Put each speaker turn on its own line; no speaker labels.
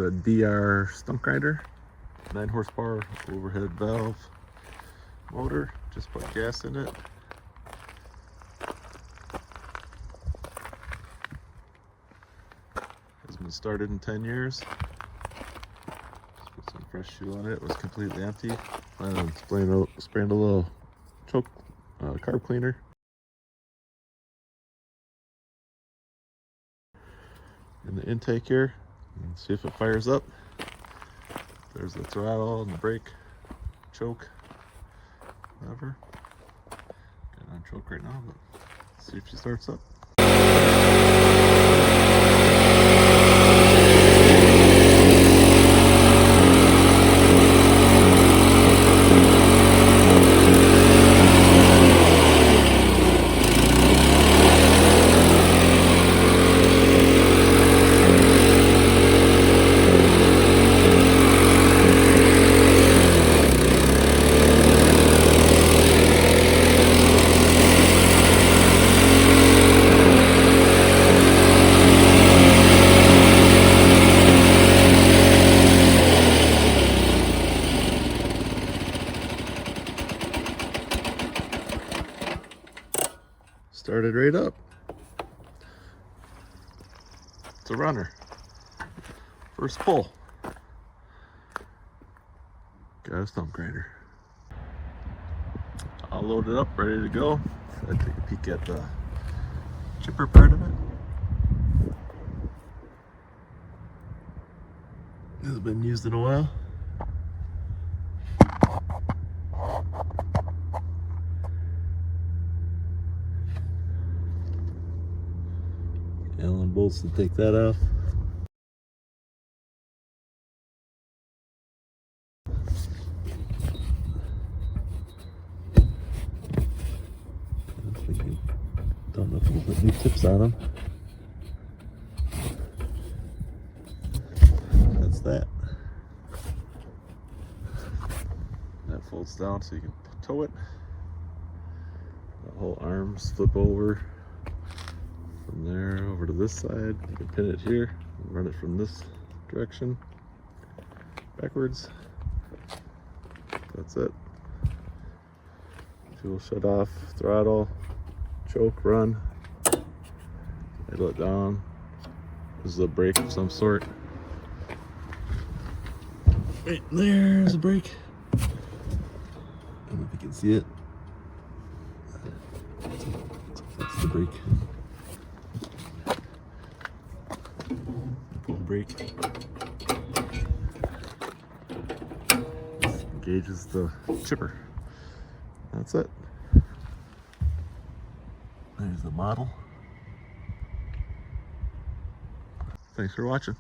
a DR Stump Grinder, 9 horsepower overhead valve motor. Just put gas in it. Has been started in 10 years. Just put some fresh fuel on it. It was completely empty. And spraying a little choke carb cleaner. In the intake here, and see if it fires up. There's the throttle and the brake, choke, whatever. Got on choke right now, but let's see if she starts up. Started right up. It's a runner. First pull. Got a stump grinder. All loaded up, ready to go. I'll take a peek at the chipper part of it. This has been used in a while. Allen bolts to take that off. Don't know if we'll put new tips on them. That's that. That folds down so you can tow it. The whole arms flip over. From there over to this side, you can pin it here and run it from this direction backwards. That's it. Fuel shut off, throttle, choke, run, idle it down. This is a brake of some sort. Right there's a brake. I don't know if you can see it. That's the brake. Brake. This engages the chipper. That's it. There's the model. Thanks for watching.